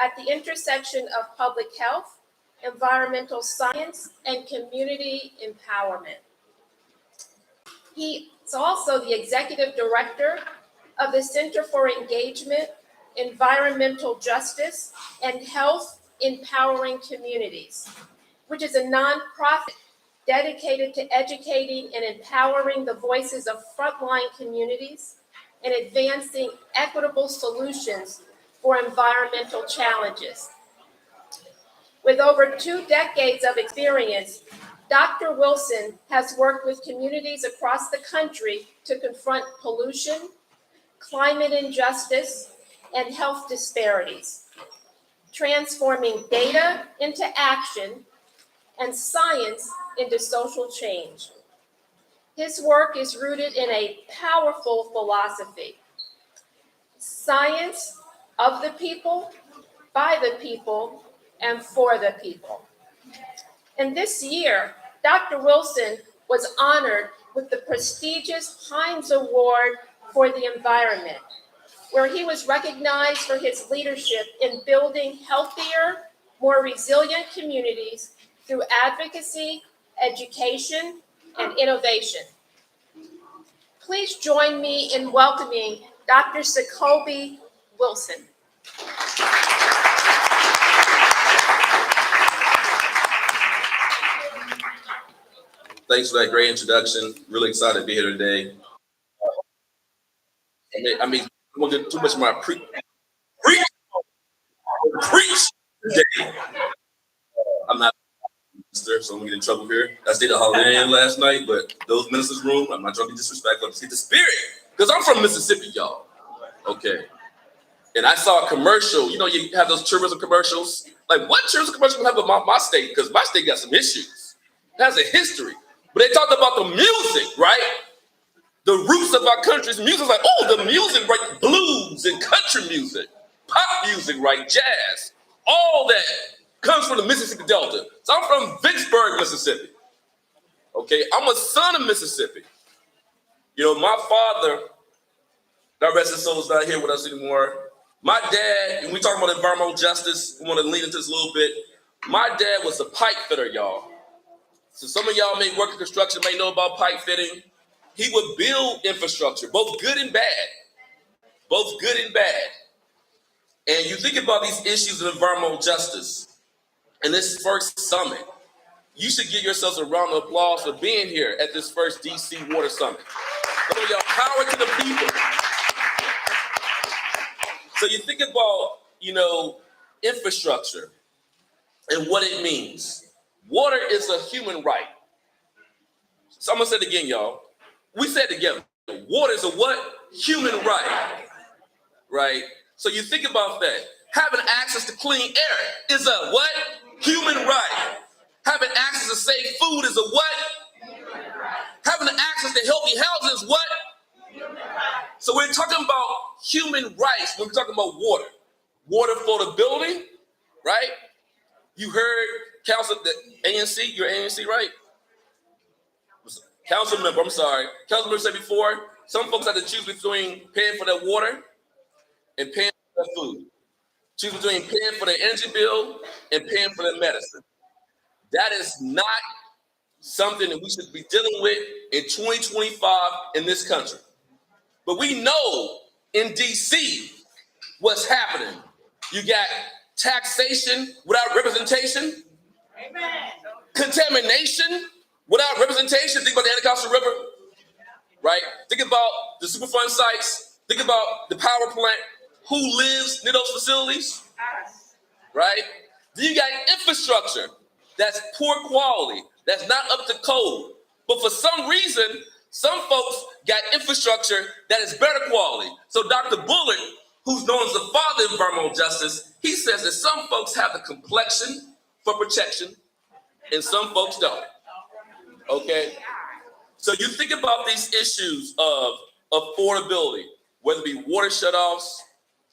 at the intersection of public health, environmental science, and community empowerment. He is also the executive director of the Center for Engagement, Environmental Justice, and Health Empowering Communities, which is a nonprofit dedicated to educating and empowering the voices of frontline communities and advancing equitable solutions for environmental challenges. With over 2 decades of experience, Dr. Wilson has worked with communities across the country to confront pollution, climate injustice, and health disparities, transforming data into action and science into social change. His work is rooted in a powerful philosophy: science of the people, by the people, and for the people. And this year, Dr. Wilson was honored with the prestigious Heinz Award for the Environment, where he was recognized for his leadership in building healthier, more resilient communities through advocacy, education, and innovation. Please join me in welcoming Dr. SACOBY Wilson. Thanks for that great introduction. Really excited to be here today. I'm going to get too much of my preach today. I'm not a minister, so I'm going to get in trouble here. I stayed at Holiday Inn last night, but those ministers' room, I'm not trying to be disrespectful. I'm just get the spirit, because I'm from Mississippi, y'all. Okay. And I saw a commercial. You know, you have those tourism commercials. Like, what tourism commercial have about my state? Because my state got some issues. It has a history. But they talked about the music, right? The roots of our country's music. Like, oh, the music, right? Blues and country music, pop music, right? Jazz. All that comes from the Mississippi Delta. So I'm from Vicksburg, Mississippi. Okay, I'm a son of Mississippi. You know, my father, God rest his soul, is not here with us anymore. My dad, and we talking about environmental justice, we want to lean into this a little bit. My dad was a pipe fitter, y'all. So some of y'all may work in construction, may know about pipe fitting. He would build infrastructure, both good and bad. Both good and bad. And you think about these issues of environmental justice in this first summit, you should give yourselves a round of applause for being here at this first DC Water Summit. So y'all, power to the people. So you think about, you know, infrastructure and what it means. Water is a human right. So I'm gonna say it again, y'all. We said it together. Water is a what? Human right. Right? So you think about that. Having access to clean air is a what? Human right. Having access to safe food is a what? Having access to healthy housing is what? So we're talking about human rights when we're talking about water. Water affordability, right? You heard Council, the ANC, you're ANC, right? Council member, I'm sorry. Council member said before, some folks have to choose between paying for their water and paying for their food. Choose between paying for their energy bill and paying for their medicine. That is not something that we should be dealing with in 2025 in this country. But we know in DC what's happening. You got taxation without representation. Amen. Contamination without representation. Think about the Anacostia River, right? Think about the Superfund sites. Think about the power plant. Who lives near those facilities, right? Then you got infrastructure that's poor quality, that's not up to code. But for some reason, some folks got infrastructure that is better quality. So Dr. Bullock, who's known as the father of environmental justice, he says that some folks have the complexion for protection and some folks don't. Okay? So you think about these issues of affordability, whether it be water shutoffs,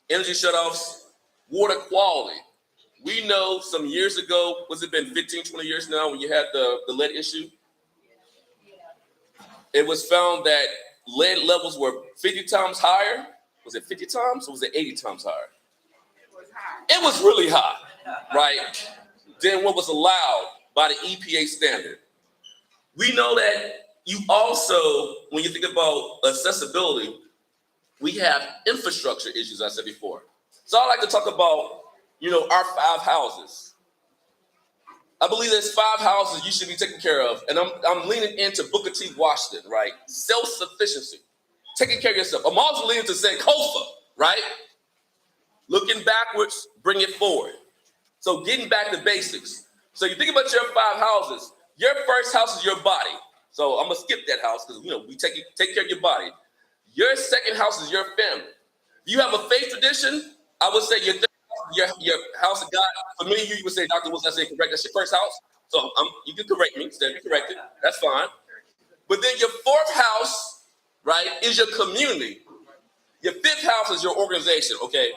energy shutoffs, water quality. We know some years ago, was it been 15, 20 years now when you had the lead issue? It was found that lead levels were 50 times higher. Was it 50 times or was it 80 times higher? It was higher. It was really high, right, than what was allowed by the EPA standard. We know that you also, when you think about accessibility, we have infrastructure issues, I said before. So I like to talk about, our 5 houses. I believe there's 5 houses you should be taking care of, and I'm leaning into Booker T. Washington, right? Self-sufficiency, taking care of yourself. I'm also leaning to Sankofa, right? Looking backwards, bring it forward. So getting back to basics. So you think about your 5 houses. Your first house is your body. So I'm gonna skip that house because we take care of your body. Your second house is your family. You have a faith tradition. I would say your third house, your house of God. For me, you would say, Dr. Wilson, I say correct. That's your first house. So you can correct me. Instead of corrected. That's fine. But then your 4th house, right, is your community. Your 5th house is your organization. Okay.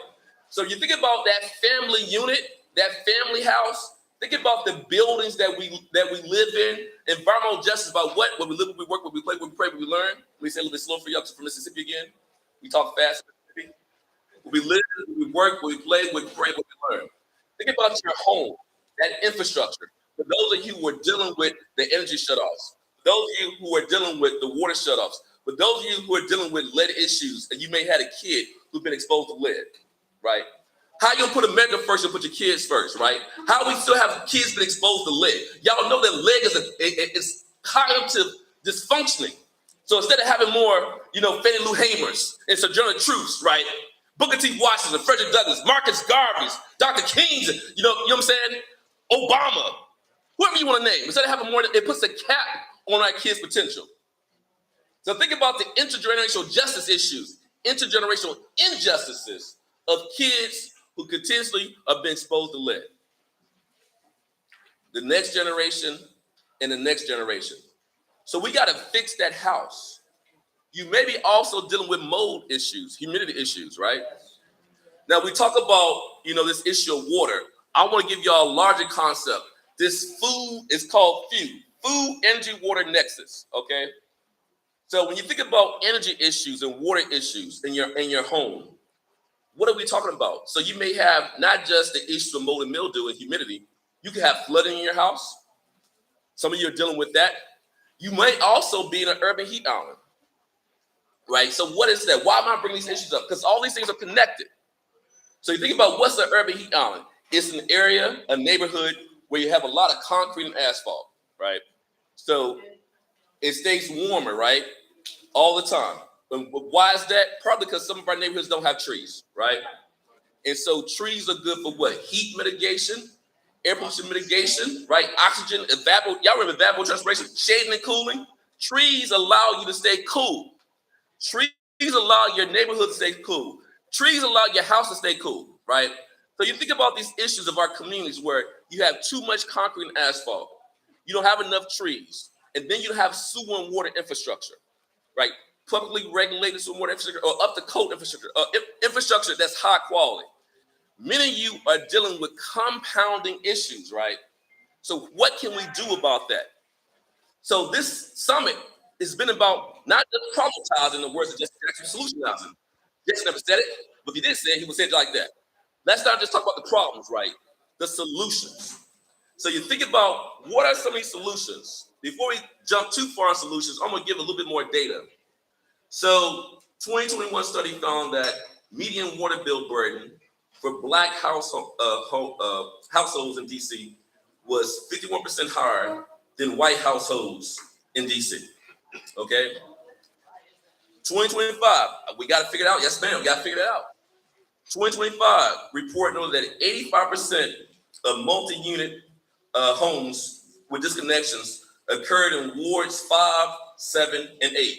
So you think about that family unit, that family house. Think about the buildings that we live in. Environmental justice about what we live, what we work, what we play, what we pray, what we learn. Let me say a little bit slow for you, from Mississippi again. We talk fast. What we live, what we work, what we play, what we pray, what we learn. Think about your home, that infrastructure. For those of you who are dealing with the energy shutoffs, for those of you who are dealing with the water shutoffs, for those of you who are dealing with lead issues, and you may have had a kid who's been exposed to lead, right? How you gonna put America first and put your kids first, right? How we still have kids been exposed to lead? Y'all know that lead is cognitive dysfunctioning. So instead of having more, Fannie Lou Hamers and Sojourner Truths, right? Booker T. Washington, Frederick Douglass, Marcus Garvey's, Dr. King's, you know what I'm saying? Obama, whoever you want to name. Instead of having more, it puts a cap on our kids' potential. So think about the intergenerational justice issues, intergenerational injustices of kids who continuously have been exposed to lead. The next generation and the next generation. So we got to fix that house. You may be also dealing with mold issues, humidity issues, right? Now we talk about, this issue of water. I want to give y'all a larger concept. This food is called food energy water nexus, okay? So when you think about energy issues and water issues in your home, what are we talking about? So you may have not just the issue of mold and mildew and humidity. You can have flooding in your house. Some of you are dealing with that. You might also be in an urban heat island, right? So what is that? Why am I bringing these issues up? Because all these things are connected. So you think about what's an urban heat island? It's an area, a neighborhood where you have a lot of concrete and asphalt, right? So it stays warmer, right? All the time. And why is that? Probably because some of our neighborhoods don't have trees, right? And so trees are good for what? Heat mitigation, air pollution mitigation, right? Oxygen, y'all remember evapotranspiration, shading and cooling? Trees allow you to stay cool. Trees allow your neighborhood to stay cool. Trees allow your house to stay cool, right? So you think about these issues of our communities where you have too much concrete and asphalt. You don't have enough trees. And then you have sewer and water infrastructure, right? Publicly regulated sewer and water infrastructure or up to code infrastructure, infrastructure that's high quality. Many of you are dealing with compounding issues, right? So what can we do about that? So this summit has been about not just problematizing the words of Jesse Jackson, solutionizing. Jesse never said it, but if he did say it, he would say it like that. Let's not just talk about the problems, right? The solutions. So you think about what are some of these solutions? Before we jump too far on solutions, I'm gonna give a little bit more data. So 2021 study found that median water bill burden for Black households in DC was 51% higher than white households in DC. Okay. 2025, we got to figure it out. Yes, ma'am, we got to figure it out. 2025 report noted that 85% of multi-unit homes with disconnections occurred in wards 5, 7, and 8.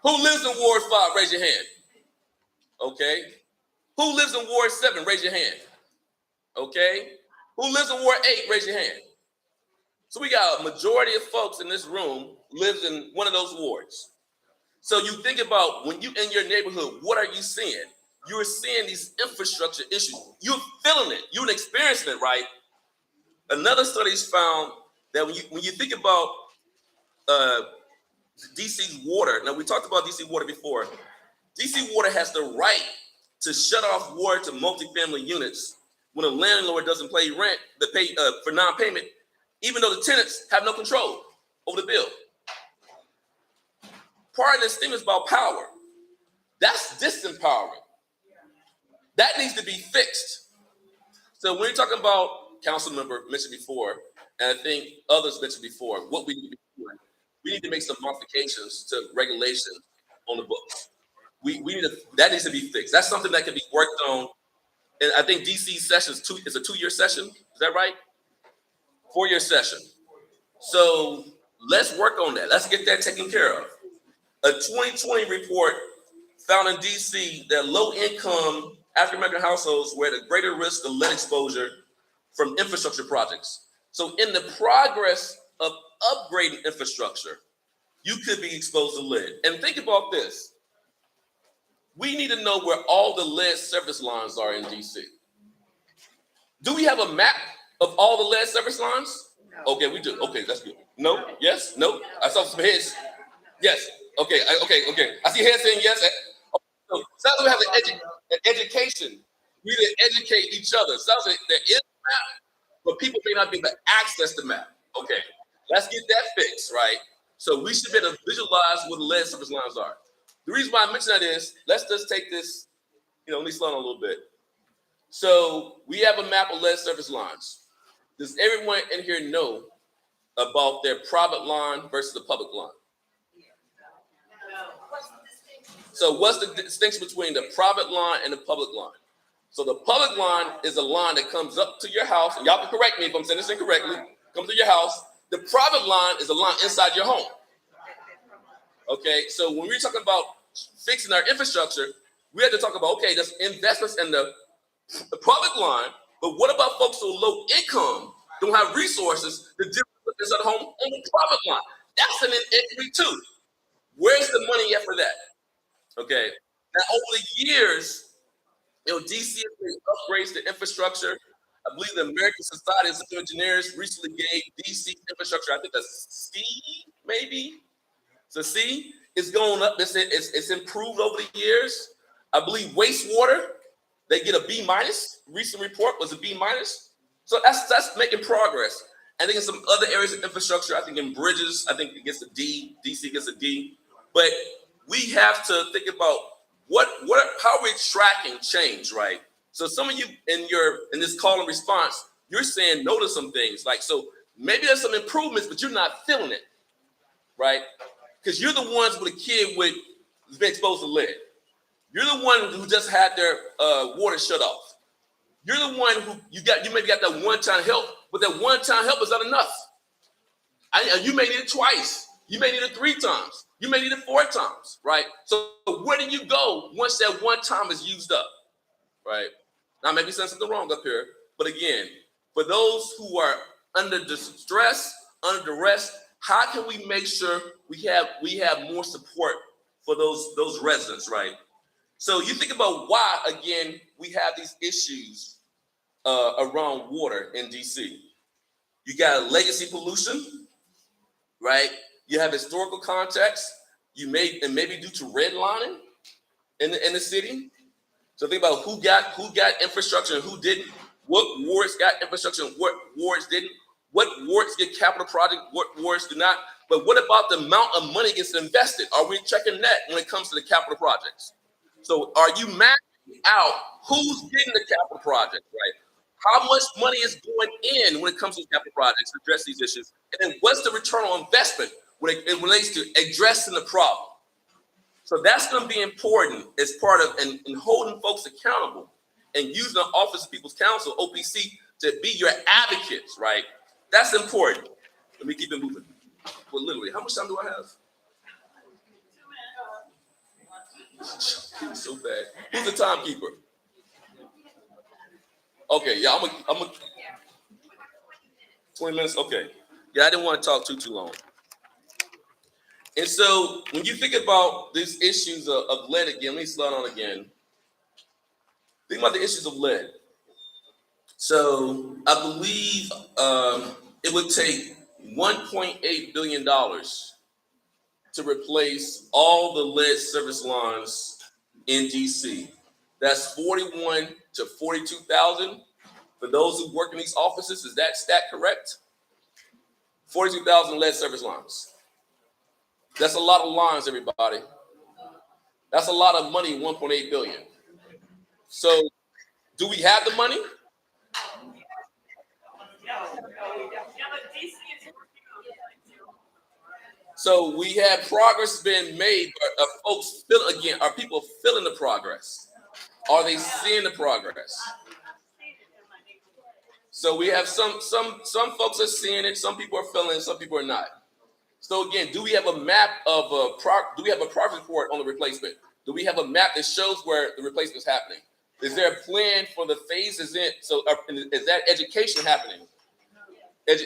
Who lives in Ward 5? Raise your hand. Okay. Who lives in Ward 7? Raise your hand. Okay. Who lives in Ward 8? Raise your hand. So we got a majority of folks in this room lives in one of those wards. So you think about when you in your neighborhood, what are you seeing? You're seeing these infrastructure issues. You're feeling it. You're experiencing it, right? Another study's found that when you think about DC's water, now we talked about DC water before. DC water has the right to shut off water to multifamily units when a landlord doesn't pay rent, for non-payment, even though the tenants have no control over the bill. Part of this thing is about power. That's disempowering. That needs to be fixed. So when you're talking about, council member mentioned before, and I think others mentioned before, what we need to be doing, we need to make some modifications to regulations on the books. That needs to be fixed. That's something that can be worked on. And I think DC session is a 2-year session. Is that right? 4-year session. So let's work on that. Let's get that taken care of. A 2020 report found in DC that low-income African-American households were at a greater risk of lead exposure from infrastructure projects. So in the progress of upgrading infrastructure, you could be exposed to lead. And think about this. We need to know where all the lead service lines are in DC. Do we have a map of all the lead service lines? No. Okay, we do. Okay, that's good. No? Yes? No? I saw some heads. Yes. Okay. I see heads saying yes. So sounds like we have an education. We need to educate each other. Sounds like there is a map, but people may not be able to access the map. Okay, let's get that fixed, right? So we should be able to visualize what the lead service lines are. The reason why I mention that is, let's just take this, let me slow down a little bit. So we have a map of lead service lines. Does everyone in here know about their private line versus the public line? So what's the distinction between the private line and the public line? So the public line is a line that comes up to your house, and y'all can correct me if I'm saying this incorrectly, comes to your house. The private line is a line inside your home. Okay, so when we're talking about fixing our infrastructure, we have to talk about, okay, there's investments in the public line, but what about folks who are low income, don't have resources to deal with this at home on the private line? That's an inequity too. Where's the money at for that? Okay, now over the years, DC has made upgrades to infrastructure. I believe the American Society of Civil Engineers recently gave DC infrastructure, I think a C, maybe? So C, it's going up, it's improved over the years. I believe wastewater, they get a B minus. Recent report was a B minus. So that's making progress. I think in some other areas of infrastructure, I think in bridges, I think it gets a D, DC gets a D. But we have to think about how we're tracking change, right? So some of you in this call and response, you're saying no to some things. Like, so maybe there's some improvements, but you're not feeling it, right? Because you're the ones with a kid who's been exposed to lead. You're the one who just had their water shut off. You're the one who you maybe got that one-time help, but that one-time help is not enough. You may need it twice. You may need it 3 times. You may need it 4 times, right? So where do you go once that one time is used up, right? Now, maybe saying something wrong up here, but again, for those who are under distress, under duress, how can we make sure we have more support for those residents, right? So you think about why, again, we have these issues around water in DC. You got legacy pollution, right? You have historical context. Maybe due to redlining in the city. So think about who got infrastructure and who didn't. What wards got infrastructure and what wards didn't. What wards get capital project, what wards do not. But what about the amount of money gets invested? Are we checking that when it comes to the capital projects? So are you mapping out who's getting the capital project, right? How much money is going in when it comes to capital projects to address these issues? And then what's the return on investment when it relates to addressing the problem? So that's going to be important as part of and holding folks accountable and using the Office of People's Counsel, OPC, to be your advocates, right? That's important. Let me keep it moving. Well, literally, how much time do I have? So bad. Who's the timekeeper? Okay, yeah, I'm a 20 minutes. Okay, yeah, I didn't want to talk too long. And so when you think about these issues of lead again, let me slow down again. Think about the issues of lead. So I believe it would take $1.8 billion to replace all the lead service lines in DC. That's 41 to 42,000 for those who work in these offices. Is that stat correct? 42,000 lead service lines. That's a lot of lines, everybody. That's a lot of money, 1.8 billion. So do we have the money? So we have progress being made, but are folks feel again? Are people feeling the progress? Are they seeing the progress? So we have some folks are seeing it, some people are feeling it, some people are not. So again, do we have a map of do we have a progress report on the replacement? Do we have a map that shows where the replacement is happening? Is there a plan for the phases in? So is that education happening?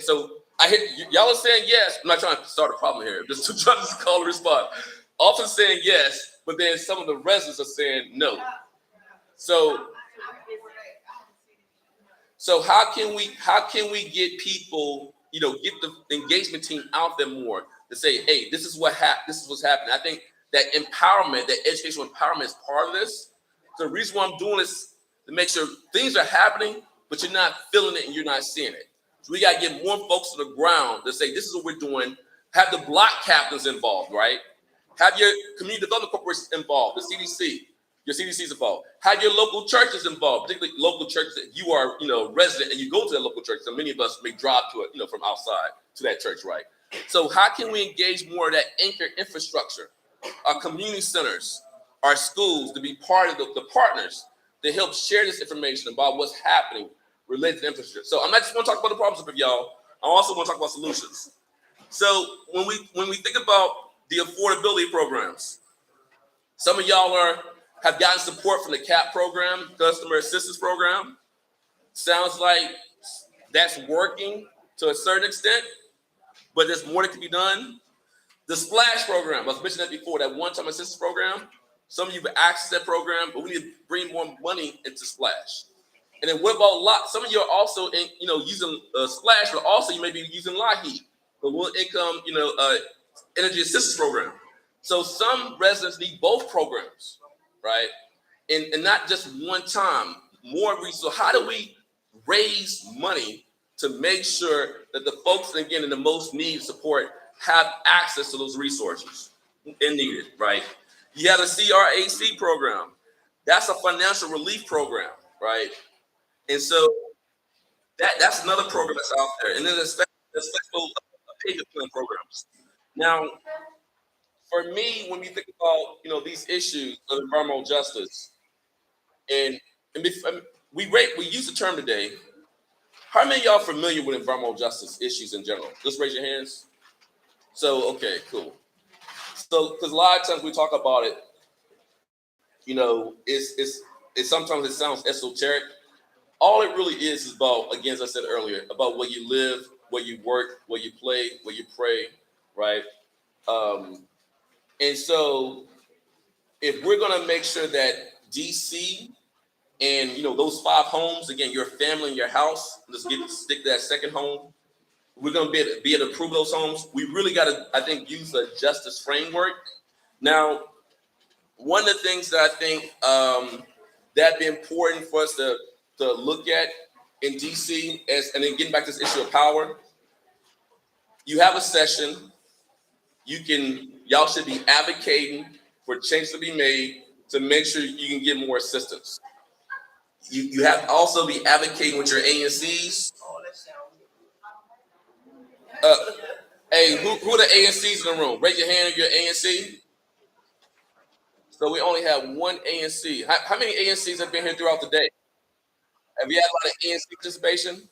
So I hear y'all are saying yes. I'm not trying to start a problem here. Just trying to call and respond. Often saying yes, but then some of the residents are saying no. So how can we get people, get the engagement team out there more to say, hey, this is what's happening. I think that empowerment, that educational empowerment is part of this. So the reason why I'm doing this to make sure things are happening, but you're not feeling it and you're not seeing it. So we got to get more folks to the ground to say, this is what we're doing. Have the block captains involved, right? Have your community development corporations involved, the CDC. Your CDC's involved. Have your local churches involved, particularly local churches that you are, resident and you go to that local church. So many of us may drive to it, from outside to that church, right? So how can we engage more of that anchor infrastructure, our community centers, our schools to be part of the partners to help share this information about what's happening related to infrastructure. So I'm not just going to talk about the problems with y'all. I also want to talk about solutions. So when we think about the affordability programs, some of y'all have gotten support from the CAP program, Customer Assistance Program. Sounds like that's working to a certain extent, but there's more that can be done. The SPLASH program, I was mentioning that before, that one-time assistance program. Some of you have accessed that program, but we need to bring more money into SPLASH. And then what about some of you are also using SPLASH, but also you may be using LIHEAP, the low income energy assistance program. So some residents need both programs, right? And not just one time, more resources. So how do we raise money to make sure that the folks, again, in the most needed support have access to those resources and needed, right? You have the CRAC program. That's a financial relief program, right? And so that's another program that's out there. And then there's flexible payment plan programs. Now, for me, when we think about these issues of environmental justice, and we use the term today. How many of y'all familiar with environmental justice issues in general? Just raise your hands. So okay, cool. So because a lot of times we talk about it, it's sometimes it sounds esoteric. All it really is about, again, as I said earlier, about where you live, where you work, where you play, where you pray, right? And so if we're going to make sure that DC and those 5 homes, again, your family and your house, stick to that second home, we're going to be able to approve those homes. We really got to, I think, use a justice framework. Now, one of the things that I think that'd be important for us to look at in DC, and then getting back to this issue of power, you have a session. Y'all should be advocating for change to be made to make sure you can get more assistance. You have to also be advocating with your ANCs. Hey, who are the ANCs in the room? Raise your hand if you're an ANC. So we only have one ANC. How many ANCs have been here throughout the day? Have you had a lot of ANC participation?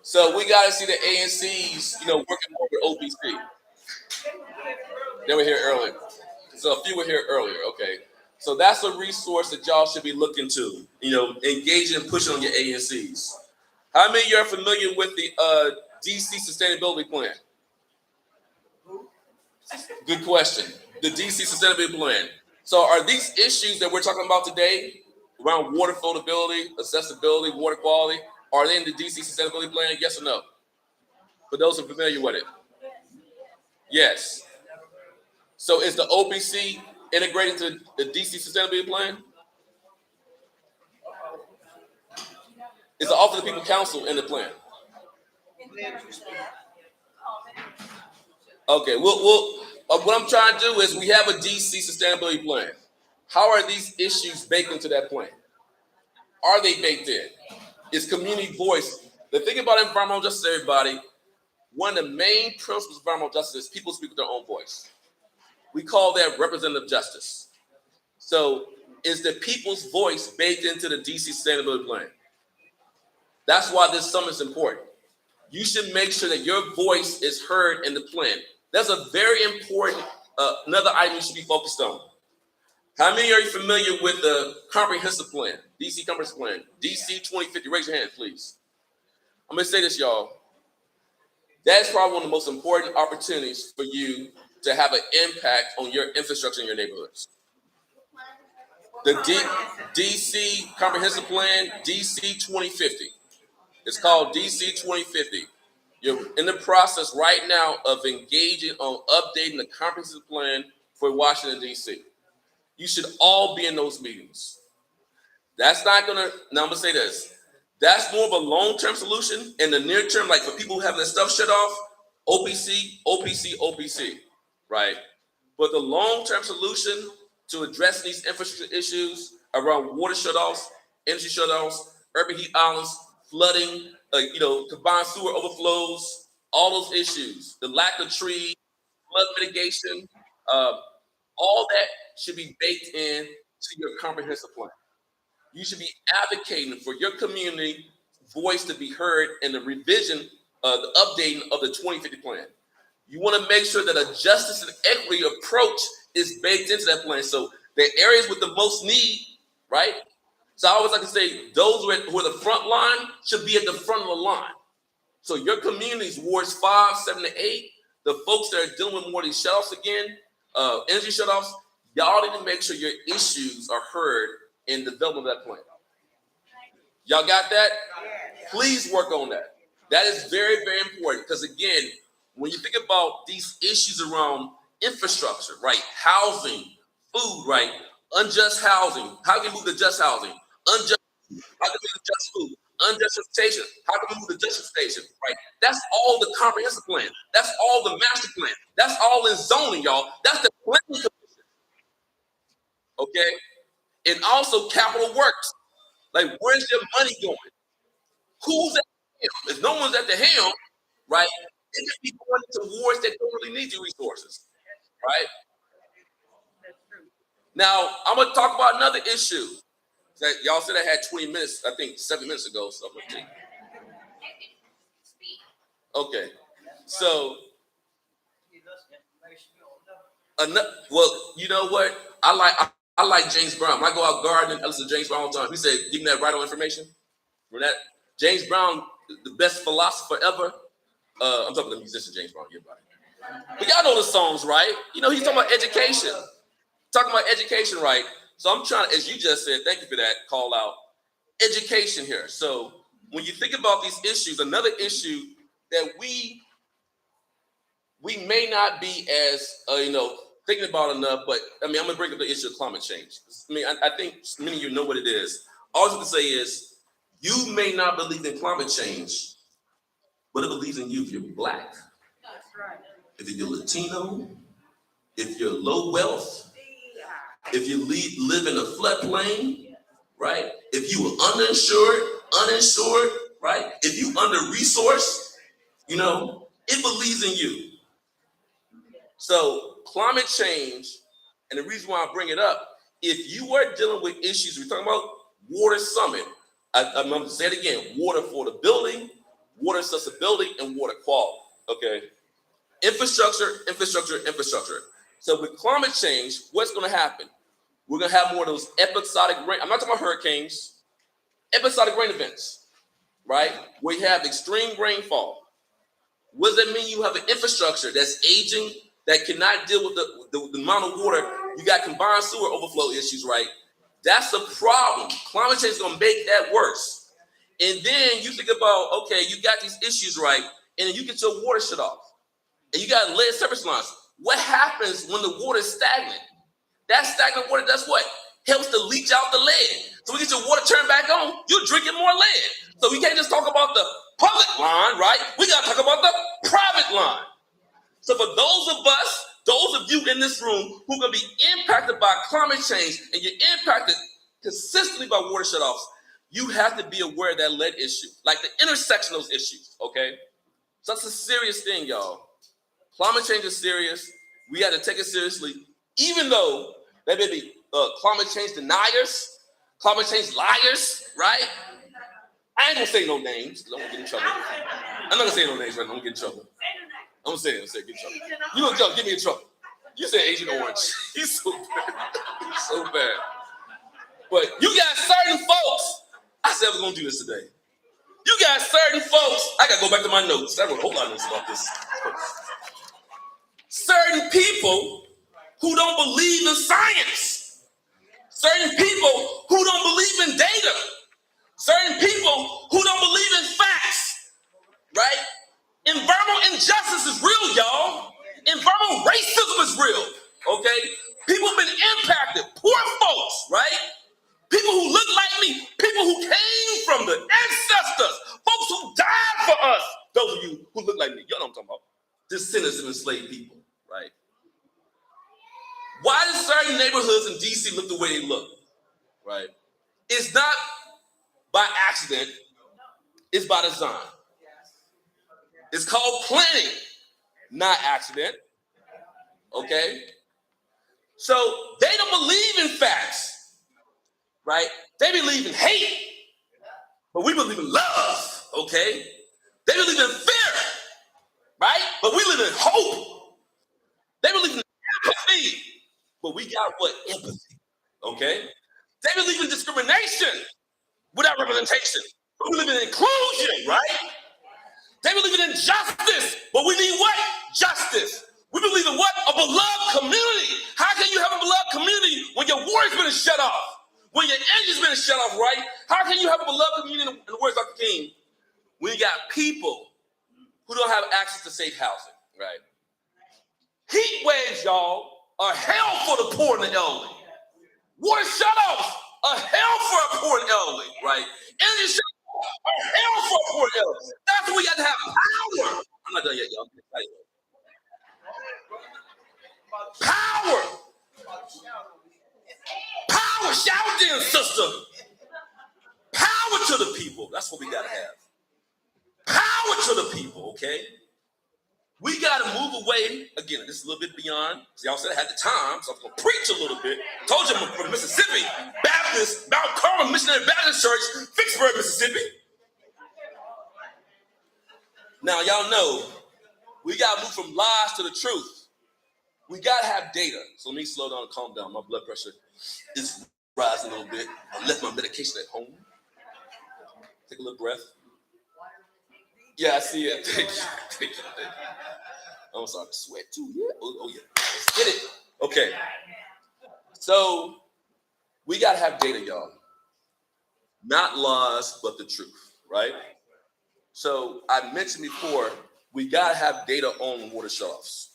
So we got to see the ANCs, working more with OPC. They were here earlier. So a few were here earlier. Okay. So that's a resource that y'all should be looking to, engaging and pushing on your ANCs. How many of you are familiar with the DC Sustainability Plan? Good question. The DC Sustainability Plan. So are these issues that we're talking about today around water floatability, accessibility, water quality, are they in the DC Sustainability Plan? Yes or no? For those who are familiar with it. Yes. So is the OPC integrated to the DC Sustainability Plan? It's the Office of People Council in the plan. Okay, what I'm trying to do is we have a DC Sustainability Plan. How are these issues baked into that plan? Are they baked in? Is community voice? The thing about environmental justice, everybody, one of the main principles of environmental justice is people speak with their own voice. We call that representative justice. So is the people's voice baked into the DC Sustainability Plan? That's why this summit is important. You should make sure that your voice is heard in the plan. That's a very important, another item you should be focused on. How many are you familiar with the comprehensive plan, DC comprehensive plan, DC 2050? Raise your hand, please. I'm gonna say this, y'all. That's probably one of the most important opportunities for you to have an impact on your infrastructure in your neighborhoods. The DC comprehensive plan, DC 2050. It's called DC 2050. You're in the process right now of engaging on updating the comprehensive plan for Washington, D.C. You should all be in those meetings. That's not gonna, now I'm gonna say this. That's more of a long-term solution. In the near term, like for people who have their stuff shut off, OPC, right? But the long-term solution to address these infrastructure issues around water shutoffs, energy shutoffs, urban heat islands, flooding, combined sewer overflows, all those issues, the lack of trees, flood mitigation, all that should be baked in to your comprehensive plan. You should be advocating for your community voice to be heard in the revision, the updating of the 2050 plan. You want to make sure that a justice and equity approach is baked into that plan. So the areas with the most need, right? So I always like to say, those who are the front line should be at the front of the line. So your communities, wards 5, 7, and 8, the folks that are dealing with more of these shutoffs again, energy shutoffs, y'all need to make sure your issues are heard in the development of that plan. Y'all got that? Please work on that. That is very, very important because again, when you think about these issues around infrastructure, right? Housing, food, right? Unjust housing. How can we move to just housing? Unjust food. How can we move to just food? Unjust transportation. How can we move to just transportation? Right? That's all the comprehensive plan. That's all the master plan. That's all in zoning, y'all. That's the planning commission. Okay? And also capital works. Like, where's your money going? Who's at the helm? If no one's at the helm, right? It could be going towards that don't really need your resources, right? Now, I'm going to talk about another issue that y'all said I had 20 minutes, I think 7 minutes ago. So okay. So, well, you know what? I like James Brown. When I go out gardening, I listen to James Brown all the time. He said, give me that vital information. For that, James Brown, the best philosopher ever. I'm talking to the musician James Brown, everybody. But y'all know the songs, right? You know, he's talking about education. Talking about education, right? So I'm trying, as you just said, thank you for that call out, education here. So when you think about these issues, another issue that we may not be as, thinking about enough, but I mean, I'm gonna bring up the issue of climate change. I mean, I think many of you know what it is. All I was gonna say is, you may not believe in climate change, but it believes in you if you're Black. That's right. If you're Latino, if you're low wealth, if you live in a floodplain, right? If you are uninsured, right? If you under-resourced, it believes in you. So climate change, and the reason why I bring it up, if you are dealing with issues, we're talking about Water Summit, I'm going to say it again, water affordability, water accessibility, and water quality, okay? Infrastructure. So with climate change, what's going to happen? We're going to have more of those episodic rain. I'm not talking about hurricanes, episodic rain events, right? Where you have extreme rainfall. What does that mean? You have an infrastructure that's aging, that cannot deal with the amount of water. You got combined sewer overflow issues, right? That's a problem. Climate change is going to make that worse. And then you think about, okay, you got these issues, right? And then you get your water shut off. And you got lead surface lines. What happens when the water is stagnant? That stagnant water does what? Helps to leach out the lead. So we get your water turned back on, you're drinking more lead. So we can't just talk about the public line, right? We got to talk about the private line. So for those of us, those of you in this room who are going to be impacted by climate change and you're impacted consistently by water shutoffs, you have to be aware of that lead issue, like the intersection of those issues, okay? So that's a serious thing, y'all. Climate change is serious. We got to take it seriously, even though there may be climate change deniers, climate change liars, right? I ain't gonna say no names because I won't get in trouble. I'm not gonna say no names right now. I'm gonna get in trouble. I'm gonna say it. Get in trouble. You gonna jump? Get me in trouble. You said Agent Orange. He's so bad. He's so bad. But you got certain folks. I said I was gonna do this today. You got certain folks. I gotta go back to my notes. I wrote a whole lot of notes about this. Certain people who don't believe in science. Certain people who don't believe in data. Certain people who don't believe in facts, right? Environmental injustice is real, y'all. Environmental racism is real, okay? People have been impacted, poor folks, right? People who look like me, people who came from the ancestors, folks who died for us. Those of you who look like me, y'all know what I'm talking about. Descendants of enslaved people, right? Why do certain neighborhoods in DC look the way they look, right? It's not by accident, it's by design. It's called planning, not accident, okay? So they don't believe in facts, right? They believe in hate, but we believe in love, okay? They believe in fear, right? But we live in hope. They believe in empathy, but we got what? Empathy, okay? They believe in discrimination without representation. But we live in inclusion, right? They believe in injustice, but we need what? Justice. We believe in what? A beloved community. How can you have a beloved community when your water's been shut off? When your engine's been shut off, right? How can you have a beloved community, in the words of Dr. King, when you got people who don't have access to safe housing, right? Heat waves, y'all, are hell for the poor and the elderly. Water shutoffs are hell for a poor and elderly, right? Energy shutoffs are hell for a poor and elderly. That's why we got to have power. I'm not done yet, y'all. Power. Power. Shout then, sister. Power to the people. That's what we got to have. Power to the people, okay? We got to move away. Again, this is a little bit beyond. See, y'all said I had the time, so I'm going to preach a little bit. Told you I'm from Mississippi Baptist, Mount Carmel Missionary Baptist Church, Vicksburg, Mississippi. Now, y'all know we got to move from lies to the truth. We got to have data. So let me slow down and calm down. My blood pressure is rising a little bit. I left my medication at home. Take a little breath. Yeah, I see it. Thank you. Thank you. I'm sorry to sweat too. Yeah. Oh, yeah. Let's get it. Okay. So we got to have data, y'all. Not lies, but the truth, right? So I mentioned before, we got to have data on water shutoffs.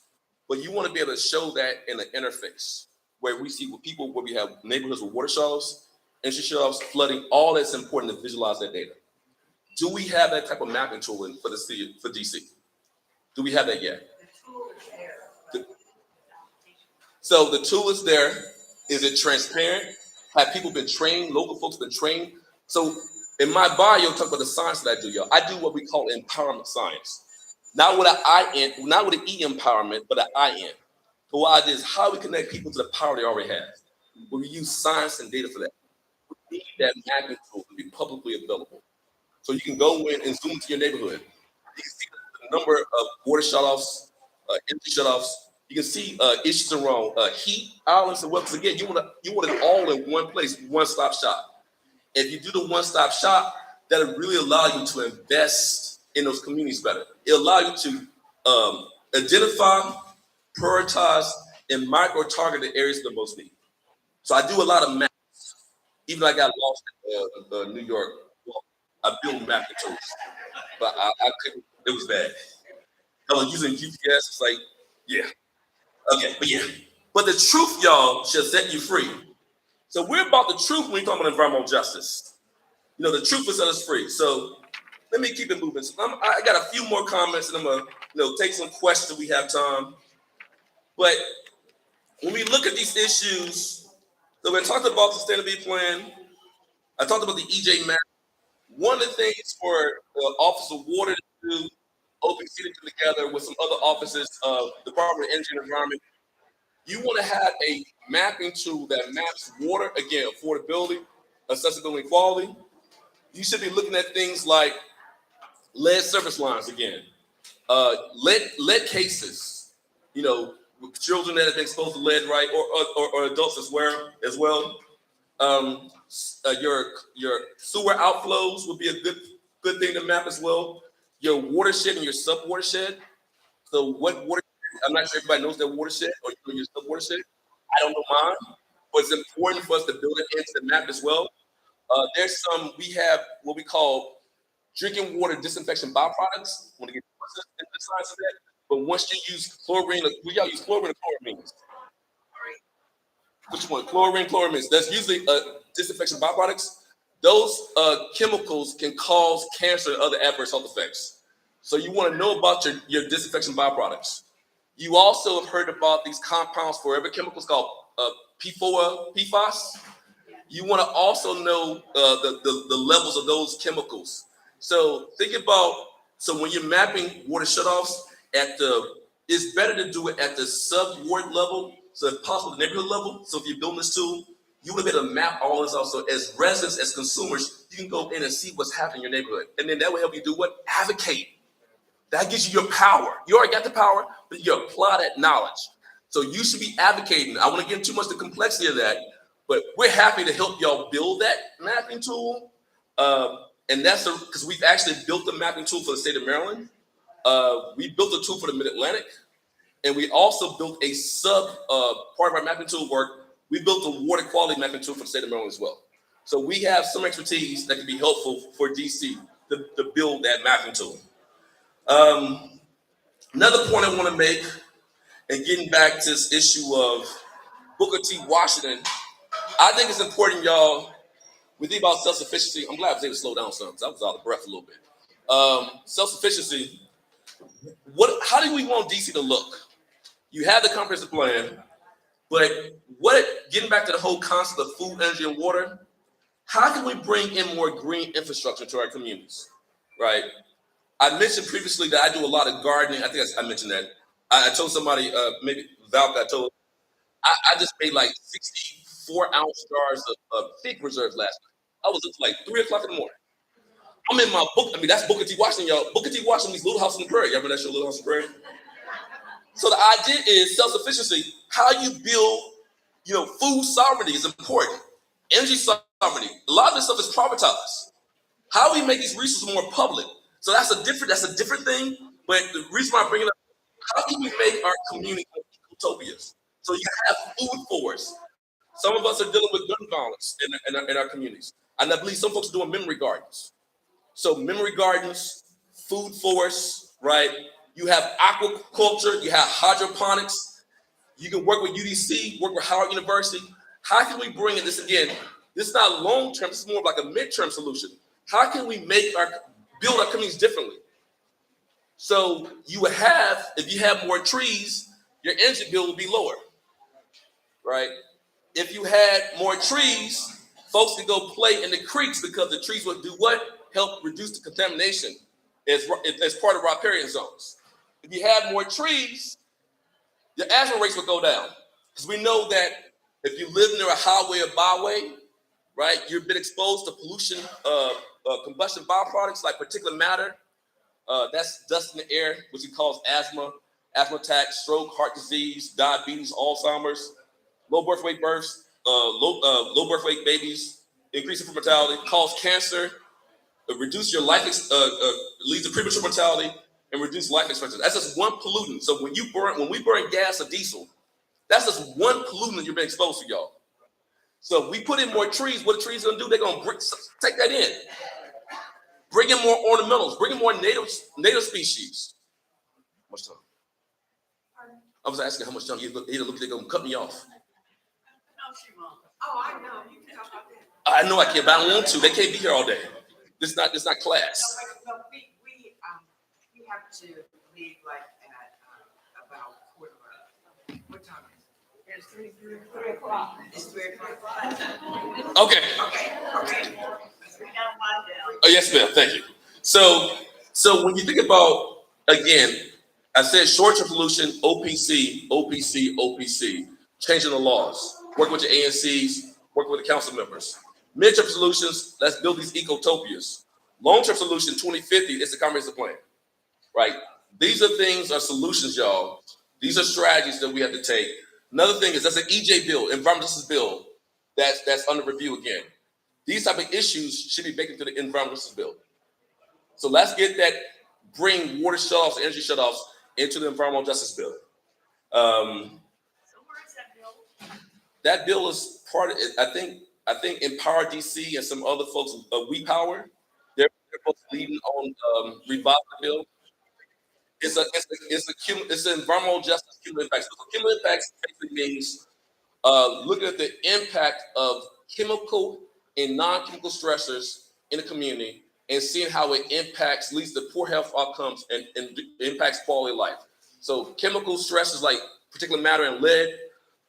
But you want to be able to show that in an interface where we see where we have neighborhoods with water shutoffs, energy shutoffs, flooding, all that's important to visualize that data. Do we have that type of mapping tool for the city, for DC? Do we have that yet? So the tool is there. Is it transparent? Have people been trained? Local folks been trained? So in my bio, talk about the science that I do, y'all. I do what we call empowerment science. Not with an I-N, not with an E empowerment, but an I-N. So what I did is how we connect people to the power they already have. We use science and data for that. We need that mapping tool to be publicly available. So you can go in and zoom into your neighborhood. You can see the number of water shutoffs, energy shutoffs. You can see issues around heat, islands, and weapons. Again, you want it all in one place, one-stop shop. If you do the one-stop shop, that'll really allow you to invest in those communities better. It'll allow you to identify, prioritize, and micro-target the areas of the most need. So I do a lot of maps. Even though I got lost in New York, I built mapping tools, but I couldn't. It was bad. I was using GPS. It's like, yeah, okay, but yeah. But the truth, y'all, shall set you free. So we're about the truth when we talk about environmental justice. You know, the truth will set us free. So let me keep it moving. So I got a few more comments, and I'm gonna take some questions if we have time. But when we look at these issues, so we talked about the sustainability plan. I talked about the EJ map. One of the things for the Office of Water to do, OPC to do together with some other offices of Department of Energy and Environment, you want to have a mapping tool that maps water, again, affordability, accessibility, and quality. You should be looking at things like lead service lines again, lead cases, you know, with children that have been exposed to lead, right, or adults as well. Your sewer outflows would be a good thing to map as well. Your watershed and your sub watershed. So what water? I'm not sure everybody knows their watershed or your sub watershed. I don't know mine, but it's important for us to build it into the map as well. We have what we call drinking water disinfection byproducts. I want to get into the science of that. But once you use chlorine, y'all use chlorine or chloramines? Which one? Chloramines. That's usually disinfection byproducts. Those chemicals can cause cancer and other adverse health effects. So you want to know about your disinfection byproducts. You also have heard about these compounds, forever chemicals called PFOS. You want to also know the levels of those chemicals. So think about, so when you're mapping water shutoffs it's better to do it at the sub-ward level, so if possible, the neighborhood level. So if you're building this tool, you want to be able to map all this out. So as residents, as consumers, you can go in and see what's happening in your neighborhood. And then that will help you do what? Advocate. That gives you your power. You already got the power, but you apply that knowledge. So you should be advocating. I want to get into too much the complexity of that, but we're happy to help y'all build that mapping tool. And that's because we've actually built the mapping tool for the state of Maryland. We built a tool for the Mid-Atlantic, and we also built a part of our mapping tool work. We built a water quality mapping tool for the state of Maryland as well. So we have some expertise that can be helpful for DC to build that mapping tool. Another point I want to make, and getting back to this issue of Booker T. Washington, I think it's important, y'all, we think about self-sufficiency. I'm glad I was able to slow down some, because I was out of breath a little bit. Self-sufficiency, how do we want DC to look? You have the comprehensive plan, but getting back to the whole concept of food, energy, and water, how can we bring in more green infrastructure to our communities, right? I mentioned previously that I do a lot of gardening. I think I mentioned that. I told somebody, maybe Valka, I just made like 64-ounce jars of fig preserves last night. I was up to like 3 o'clock in the morning. I'm in my book. I mean, that's Booker T. Washington, y'all. Booker T. Washington, these Little House on the Prairie. Y'all remember that show, Little House on the Prairie? So the idea is self-sufficiency. How you build, food sovereignty is important. Energy sovereignty. A lot of this stuff is privatized. How do we make these resources more public? So that's a different thing. But the reason why I bring it up, how can we make our community utopias? So you have food forests. Some of us are dealing with gun violence in our communities. And I believe some folks are doing memory gardens. So memory gardens, food forests, right? You have aquaculture, you have hydroponics. You can work with UDC, work with Howard University. How can we bring in this again? This is not long-term, this is more like a mid-term solution. How can we build our communities differently? So if you have more trees, your energy bill will be lower, right? If you had more trees, folks could go play in the creeks because the trees would do what? Help reduce the contamination as part of riparian zones. If you have more trees, your asthma rates would go down. Because we know that if you live near a highway or byway, right, you've been exposed to pollution, combustion byproducts like particulate matter. That's dust in the air, which causes asthma attack, stroke, heart disease, diabetes, Alzheimer's, low birth weight births, low birth weight babies, increase in mortality, cause cancer, reduce your life, lead to premature mortality, and reduce life expectancy. That's just one pollutant. So when we burn gas or diesel, that's just one pollutant you're being exposed to, y'all. So we put in more trees. What the trees gonna do? They're gonna take that in. Bring in more ornamentals. Bring in more native species. Much time? I was asking how much time he looked like they're gonna cut me off. No, she won't. Oh, I know. You can talk about that. I know I can't, but I don't want to. They can't be here all day. This is not class. No, we have to leave like at about 4:15. What time is it? It's 3 o'clock. It's 3 o'clock. Okay. Okay. We got one down. Oh yes, ma'am. Thank you. So when you think about, again, I said short-term solution, OPC, changing the laws, work with your ANCs, work with the council members. Mid-term solutions, let's build these ecotopias. Long-term solution, 2050, is the comprehensive plan, right? These are things, are solutions, y'all. These are strategies that we have to take. Another thing is that's an EJ bill, environmental justice bill, that's under review again. These type of issues should be baked into the environmental justice bill. So let's get that, bring water shutoffs, energy shutoffs into the environmental justice bill. So where is that bill? That bill is part of it. I think Empower DC and some other folks, We Power, they're both leading on revive the bill. It's an environmental justice cumulative impacts. So cumulative impacts basically means looking at the impact of chemical and non-chemical stressors in the community and seeing how it leads to poor health outcomes and impacts quality of life. So chemical stresses like particulate matter and lead.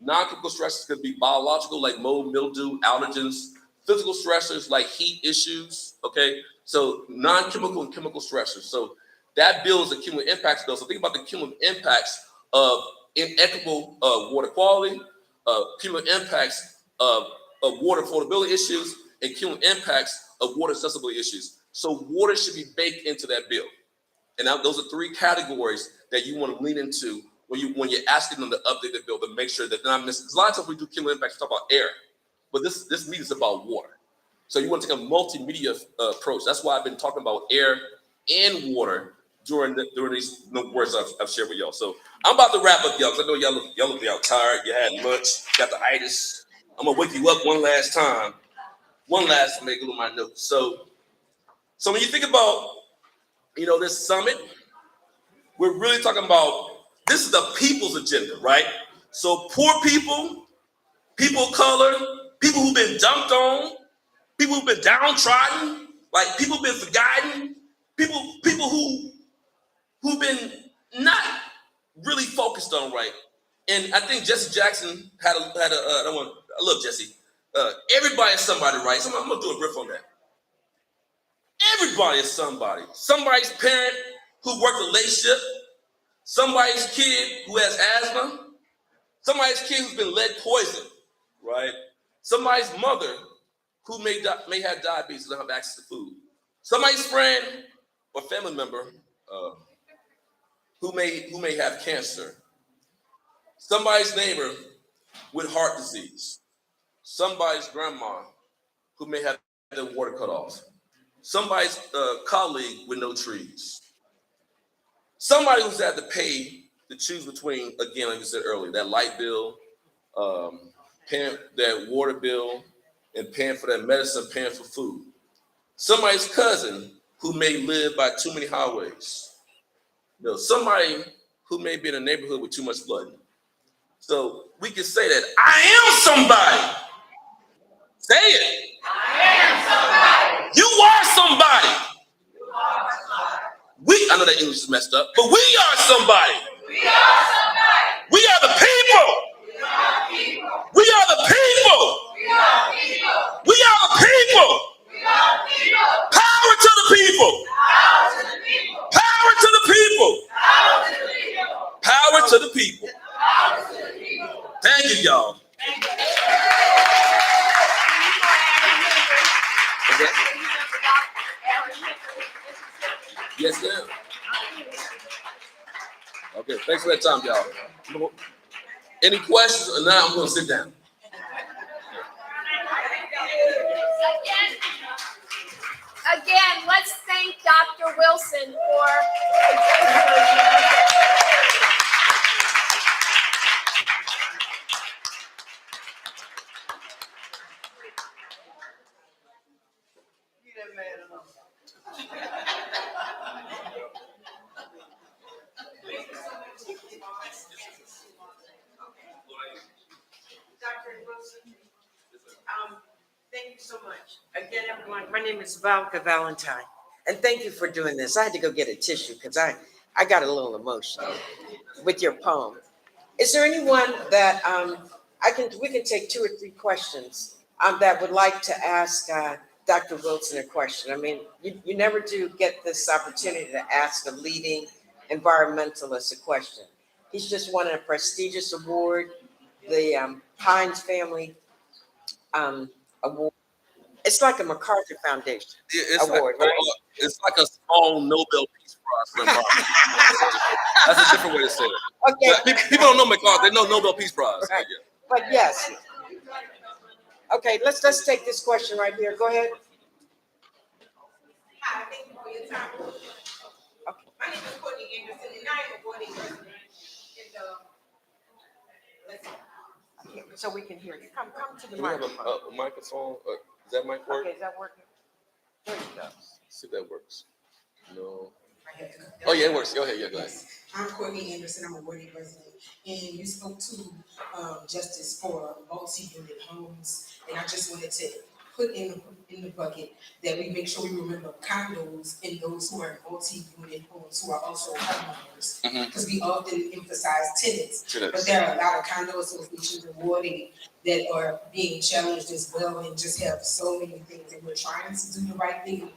Non-chemical stresses could be biological, like mold, mildew, allergens. Physical stressors like heat issues, okay? So non-chemical and chemical stressors. So that bill is a cumulative impacts bill. So think about the cumulative impacts of inequitable water quality, cumulative impacts of water affordability issues, and cumulative impacts of water accessibility issues. So water should be baked into that bill. And those are three categories that you want to lean into when you're asking them to update the bill to make sure that they're not missing. Because a lot of times we do cumulative impacts, we talk about air, but this meeting is about water. So you want to take a multimedia approach. That's why I've been talking about air and water during these words I've shared with y'all. So I'm about to wrap up, y'all, because I know y'all look tired. You had lunch, got the itis. I'm gonna wake you up one last time. Make a little my notes. So when you think about this summit, we're really talking about, this is the people's agenda, right? So poor people, people of color, people who've been dumped on, people who've been downtrodden, like people who've been forgotten, people who've been not really focused on, right? And I think Jesse Jackson had a I love Jesse. Everybody is somebody, right? So I'm gonna do a riff on that. Everybody is somebody. Somebody's parent who worked a late shift. Somebody's kid who has asthma. Somebody's kid who's been lead poisoned, right? Somebody's mother who may have diabetes and don't have access to food. Somebody's friend or family member who may have cancer. Somebody's neighbor with heart disease. Somebody's grandma who may have their water cut off. Somebody's colleague with no trees. Somebody who's had to pay to choose between, again, like I said earlier, that light bill, paying that water bill, and paying for that medicine, paying for food. Somebody's cousin who may live by too many highways. Somebody who may be in a neighborhood with too much flooding. So we can say that I am somebody. Say it. I am somebody. You are somebody. I know that English is messed up, but we are somebody. We are somebody. We are the people. We are people. We are the people. We are people. We are the people. We are people. Power to the people. Power to the people. Power to the people. Power to the people. Power to the people. Power to the people. Thank you, y'all. Thank you. Yes, ma'am. Okay, thanks for that time, y'all. Any questions? Or now I'm going to sit down. Again, let's thank Dr. Wilson for My name is Valka Valentine, and thank you for doing this. I had to go get a tissue because I got a little emotional with your poem. Is there anyone that we can take 2 or 3 questions that would like to ask Dr. Wilson a question? I mean, you never do get this opportunity to ask a leading environmentalist a question. He's just won a prestigious award, the Heinz Family Award. It's like a MacArthur Foundation award, right? It's like a small Nobel Peace Prize for environment. That's a different way to say it. Okay. People don't know MacArthur; they know Nobel Peace Prize. Right. But yes. Okay, let's take this question right here. Go ahead. Hi, thank you for your time. Okay. My name is Courtney Anderson, and I am a boarding resident in the. So we can hear you. Come to the Do we have microphone. a microphone? Does that mic work? Okay, is that working? There you go. See if that works. No. Oh yeah, it works. Go ahead. Yeah, go ahead. I'm Courtney Anderson. I'm a boarding resident, and you spoke to justice for multi-unit homes, and I just wanted to put in the bucket that we make sure we remember condos and those who are in multi-unit homes who are also homeowners, because we often emphasize tenants, but there are a lot of condo associations and warding that are being challenged as well, and just have so many things, and we're trying to do the right thing,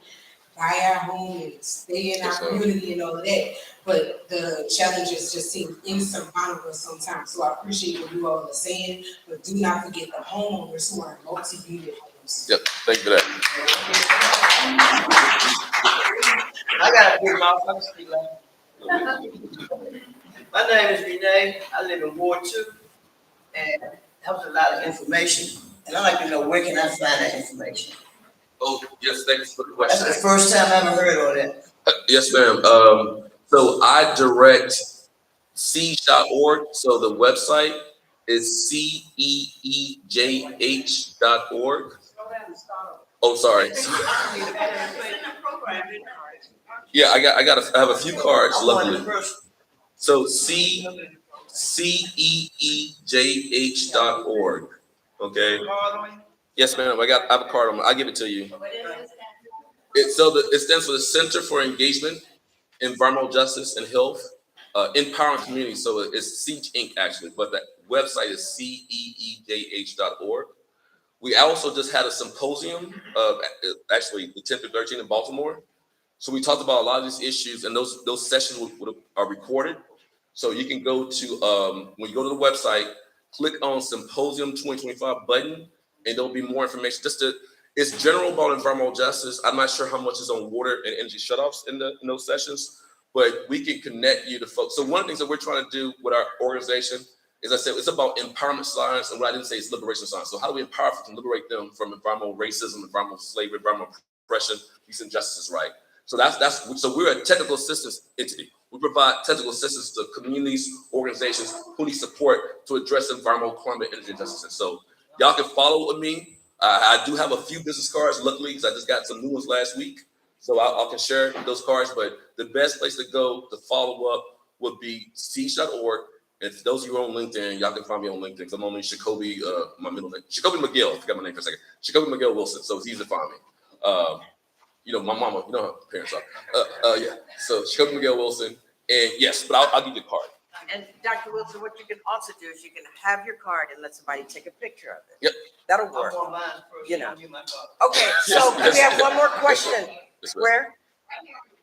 buy our home and stay in our community and all of that, but the challenges just seem insurmountable sometimes. So I appreciate what you all are saying, but do not forget the homeowners who are in multi-unit homes. Yep. Thank you for that. I got a big mouth. I can speak loud. My name is Renee. I live in Ward 2, and that was a lot of information. And I'd like to know, where can I find that information? Oh yes, thanks for the question. That's the first time I ever heard all that. Yes, ma'am. So I direct siege.org. So the website is ceejh.org. Oh, sorry. Yeah, I have a few cards, luckily. So ceejh.org. Okay. Yes, ma'am. I have a card on me. I'll give it to you. It stands for the Center for Engagement, Environmental Justice, and Health, Empowering Communities. So it's Siege Inc. actually, but the website is ceejh.org. We also just had a symposium, actually the 10th to 13th in Baltimore. So we talked about a lot of these issues, and those sessions are recorded. So you can go to when you go to the website, click on Symposium 2025 button, and there'll be more information. It's general about environmental justice. I'm not sure how much is on water and energy shutoffs in those sessions, but we can connect you to folks. So one of the things that we're trying to do with our organization is, I said, it's about empowerment science, and what I didn't say is liberation science. So how do we empower folks and liberate them from environmental racism, environmental slavery, environmental oppression, peace and justice, right? So so we're a technical assistance entity. We provide technical assistance to communities, organizations who need support to address environmental, climate, energy, and justice. So y'all can follow with me. I do have a few business cards, luckily, because I just got some new ones last week. So I can share those cards, but the best place to go to follow up would be siege.org. And for those of you who are on LinkedIn, y'all can find me on LinkedIn, because I'm only SACOBY, my middle name, SACOBY McGill, I forgot my name for a second. SACOBY McGill Wilson, so it's easy to find me. You know, my mama, you know how parents are. Yeah, so SACOBY McGill Wilson, and yes, but I'll give you a card. And Dr. Wilson, what you can also do is you can have your card and let somebody take a picture of it. Yep. That'll work. I'm online first. You know. Give me my card. Okay, so we have one more question. Yes, ma'am.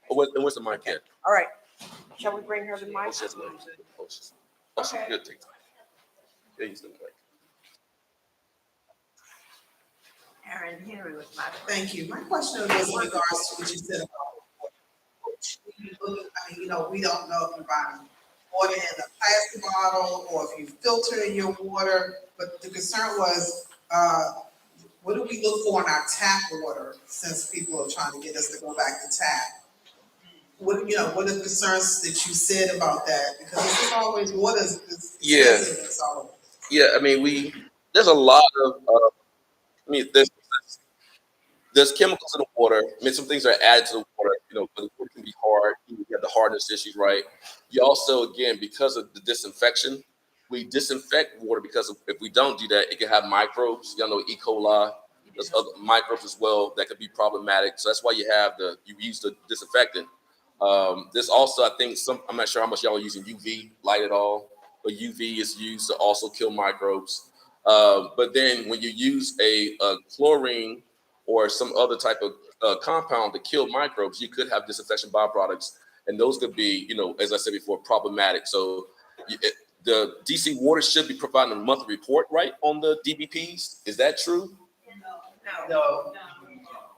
Where? Where's the mic at? All right. Shall we bring her the mic? Oh, she's good. Take time. Yeah, he's the mic. Aaron Henry was my. Thank you. My question is in regards to what you said about, we don't know if you're buying water in a plastic bottle or if you filter your water, but the concern was, what do we look for in our tap water, since people are trying to get us to go back to tap? What are the concerns that you said about that? Because it's just always water is so. Yeah, I mean, there's a lot of, there's chemicals in the water. I mean, some things are added to the water, but the water can be hard. You have the hardness issues, right? You also, again, because of the disinfection, we disinfect water, because if we don't do that, it can have microbes. Y'all know E. coli, There's other microbes as well that could be problematic. So that's why you use the disinfectant. There's also, I think, I'm not sure how much y'all are using UV light at all, but UV is used to also kill microbes. But then when you use a chlorine or some other type of compound to kill microbes, you could have disinfection byproducts, and those could be, as I said before, problematic. So the DC Water should be providing a monthly report, right, on the DBPs. Is that true? No.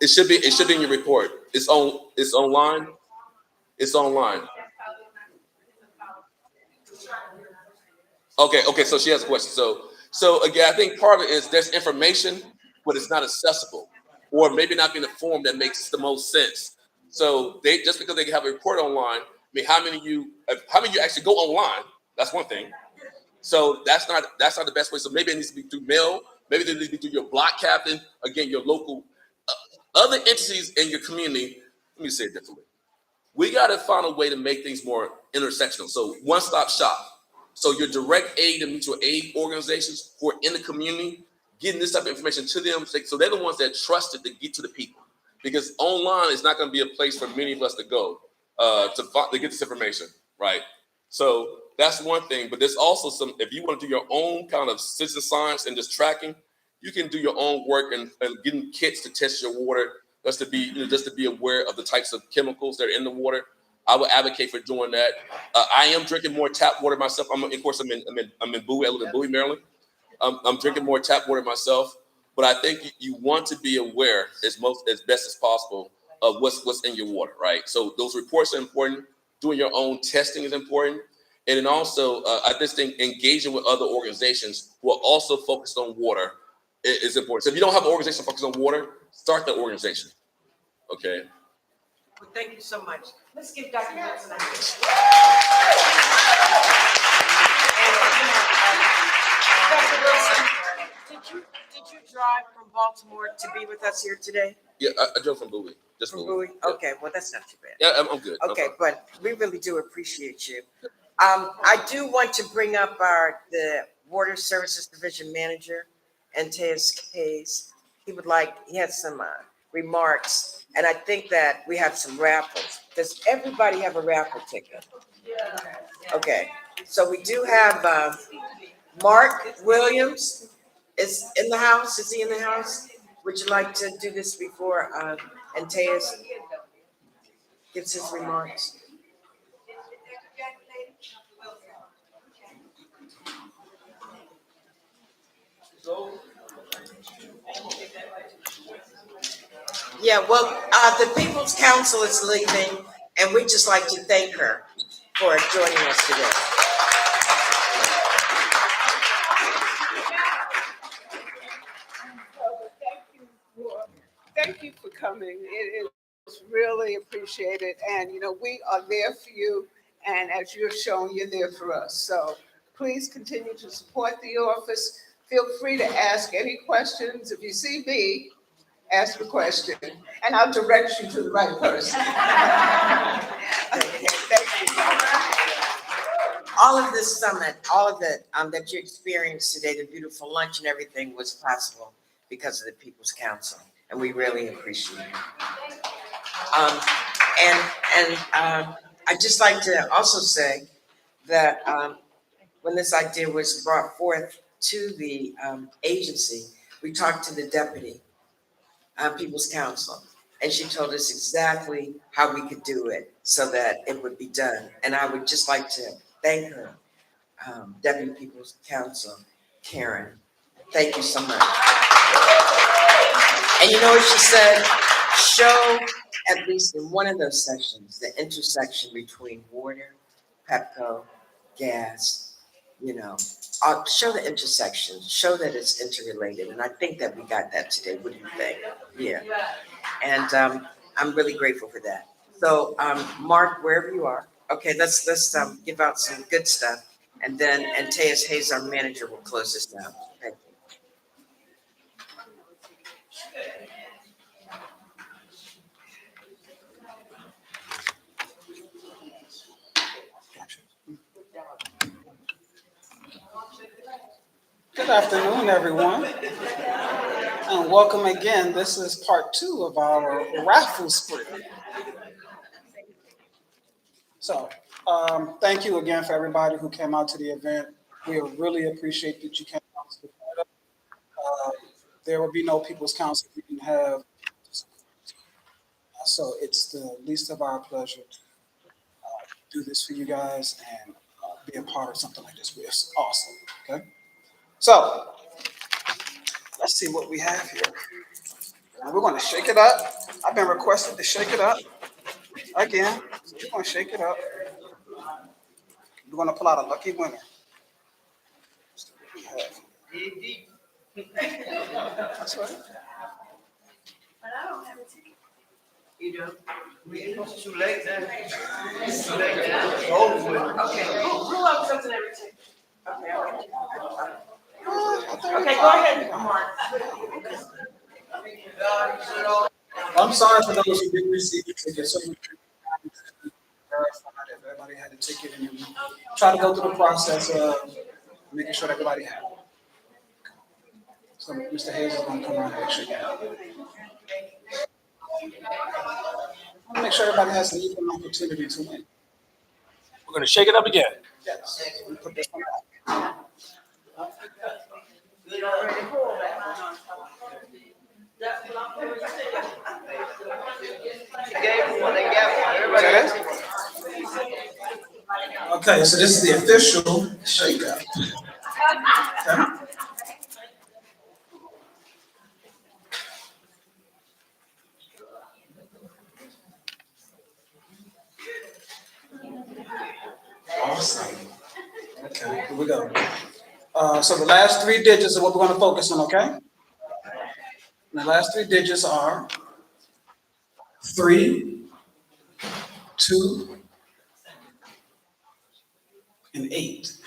It should be in your report. It's online. It's online. Okay. So she has a question. So again, I think part of it is there's information, but it's not accessible, or maybe not being a form that makes the most sense. So just because they have a report online, how many of you actually go online? That's one thing. So that's not the best way. So maybe it needs to be through mail. Maybe it needs to be through your block captain. Again, your local other entities in your community. Let me say it differently. We got to find a way to make things more intersectional. So one-stop shop. So your direct aid and mutual aid organizations who are in the community, getting this type of information to them, so they're the ones that trust it to get to the people. Because online is not going to be a place for many of us to go to get this information, right? So that's one thing. But there's also if you want to do your own kind of citizen science and just tracking, you can do your own work and getting kits to test your water, just to be aware of the types of chemicals that are in the water. I would advocate for doing that. I am drinking more tap water myself. I'm in Bowie. I live in Bowie, Maryland. I'm drinking more tap water myself. But I think you want to be aware as best as possible of what's in your water, right? So those reports are important. Doing your own testing is important. And then also, I just think engaging with other organizations who are also focused on water is important. So if you don't have an organization focused on water, start that organization. Okay. Well, thank you so much. Let's give Dr. Wilson a hand. Dr. Wilson, did you drive from Baltimore to be with us here today? Yeah, I drove from Bowie. Just From Bowie. Bowie? Yeah. Okay, well, that's not too bad. Yeah, I'm good. Okay, but we really do appreciate you. I do want to bring up the Water Services Division Manager, Antaeus Case. He has some remarks, and I think that we have some raffles. Does everybody have a raffle ticket? Okay, so we do have Mark Williams is in the house. Is he in the house? Would you like to do this before Antaeus gives his remarks? Yeah, well, the People's Council is leaving, and we'd just like to thank her for joining us today. Thank you for coming. It is really appreciated. And, we are there for you. And as you're showing, you're there for us. So please continue to support the office. Feel free to ask any questions. If you see me, ask a question, and I'll direct you to the right person. Okay, thank you. All of this summit, all of it that you experienced today, the beautiful lunch and everything was possible because of the People's Council, and we really appreciate it. I'd just like to also say that when this idea was brought forth to the agency, we talked to the deputy People's Council, and she told us exactly how we could do it so that it would be done. And I would just like to thank her, Deputy People's Council, Karen. Thank you so much. And you know what she said? Show, at least in one of those sessions, the intersection between water, Pepco, gas, show the intersection, show that it's interrelated. And I think that we got that today. What do you think? Yeah. And I'm really grateful for that. So Mark, wherever you are, okay, let's give out some good stuff. And then Antaeus Hayes, our manager, will close this down. Thank you. Good afternoon, everyone. And welcome again. This is part 2 of our raffle spree. So, thank you again for everybody who came out to the event. We really appreciate that you came out to support us. There will be no People's Council if we didn't have. So it's the least of our pleasure to do this for you guys and be a part of something like this. It's awesome. Okay. So let's see what we have here. Now we're going to shake it up. I've been requested to shake it up again. So we're going to shake it up. We're going to pull out a lucky winner. Let's see what we have. That's right. But I don't have a ticket. You do? It's too late now. It's too late now. It's over with. Okay, who else doesn't have a ticket? Okay, all right. Okay, go ahead, Mark. I'm sorry for those who didn't receive the ticket. So we verified if everybody had a ticket and we try to go through the process of making sure that everybody had it. So Mr. Hayes is going to come around and make sure you have it. I want to make sure everybody has an equal opportunity to win. We're going to shake it up again. Yes. We put this one back. Good already pulled that. She gave them one, they got one. Everybody else. Okay, so this is the official shake up. Okay. Awesome. Okay, here we go. So the last 3 digits are what we're going to focus on, okay? And the last 3 digits are 3, 2, and 8.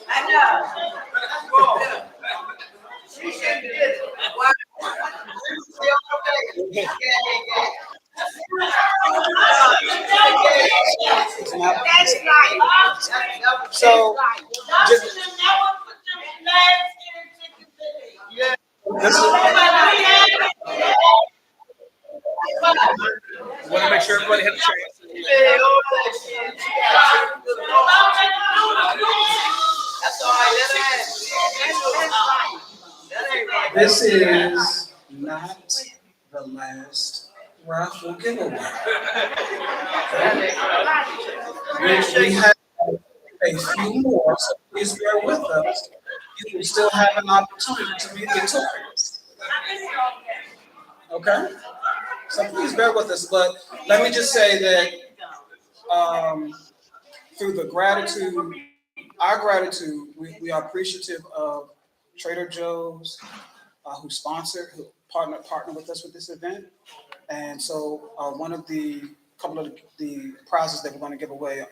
I know. She should have did it. Wow. That's right. So, just, this is, Want to make sure everybody had a chance. That's all right. this is not the last raffle giveaway. We have a few more, so please bear with us. You will still have an opportunity to be victorious. Okay? So please bear with us, but let me just say that through the gratitude, our gratitude, we are appreciative of Trader Joe's, who partner with us with this event. And so one of the couple of the prizes that we're going to give away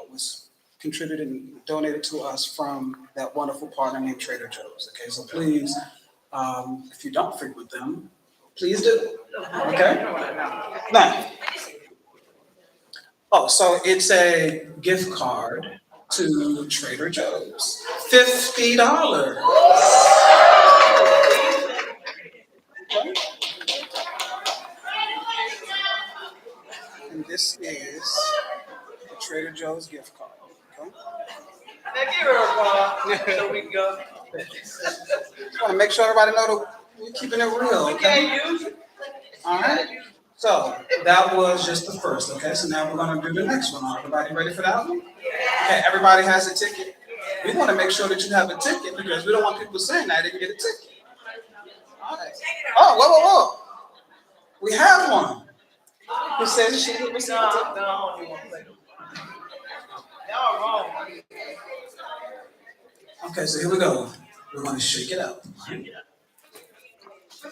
was contributed and donated to us from that wonderful partner named Trader Joe's. Okay, so please, if you don't frequent them, please do. Okay. Now, so it's a gift card to Trader Joe's, $50. And this is the Trader Joe's gift card. Okay? Now give her a call so we can go. Just want to make sure everybody know that we're keeping it real. Okay. All right. So that was just the first. Okay. So now we're going to do the next one. Everybody ready for that one? Okay. Everybody has a ticket. We want to make sure that you have a ticket because we don't want people saying that they didn't get a ticket. All right. Oh, whoa. We have one. Who says she didn't receive a ticket? No, y'all wrong. Okay, so here we go. We're going to shake it up. Put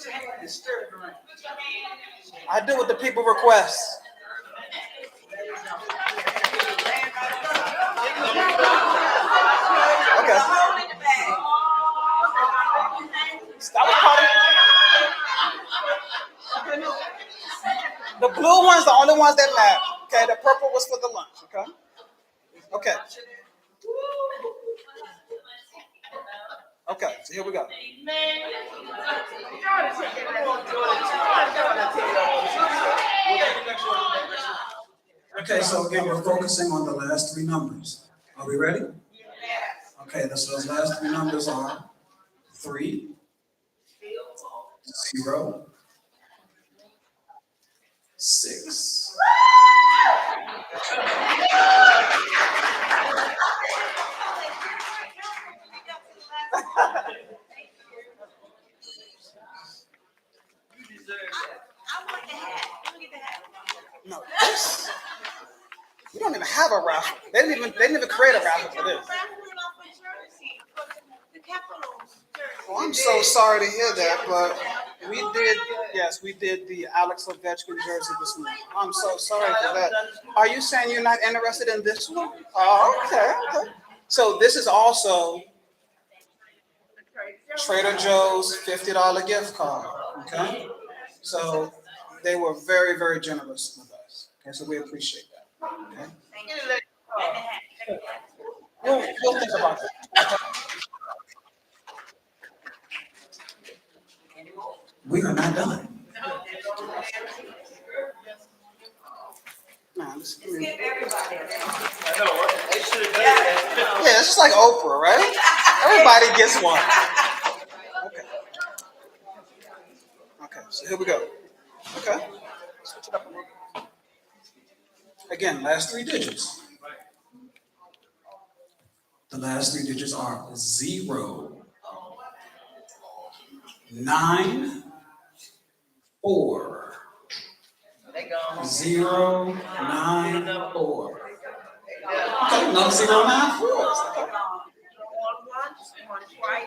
your hand in the stir around. I do what the people request. Okay. That was part of it. The blue one's the only ones that matter. Okay, the purple was for the lunch. Okay. Okay. Okay. So here we go. Okay. So again, we're focusing on the last three numbers. Are we ready? Okay. So those last three numbers are 3, 0, 6. No, this. We don't even have a raffle. They didn't even create a raffle for this. Well, I'm so sorry to hear that, but we did the Alex Ovechkin jersey this morning. I'm so sorry for that. Are you saying you're not interested in this one? Oh, okay. So this is also Trader Joe's $50 gift card. Okay. So they were very, very generous with us. Okay, so we appreciate that. Okay. We'll think about that. We are not done. Nah, this, I mean, yeah, it's just like Oprah, right? Everybody gets one. Okay. Okay, so here we go. Okay. Switch it up a little bit. Again, last three digits. The last three digits are 0, 9, 4. 0, 9, 4. Okay, no 0, 9, 4. Okay.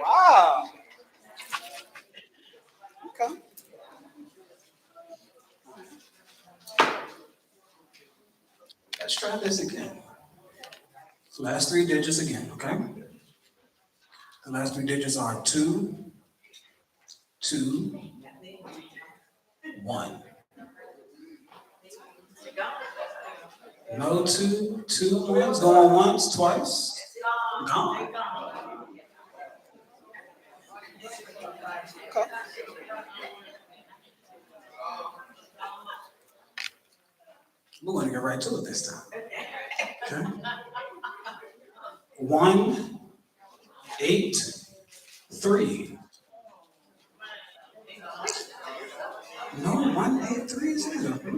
Wow. Okay. Let's try this again. Last three digits again, okay? The last three digits are 2, 2, 1. No 2, 2 ones, going once, twice, gone. Okay. We're going to get right to it this time. Okay. 1, 8, 3. No, 1, 8, 3 is either. Okay.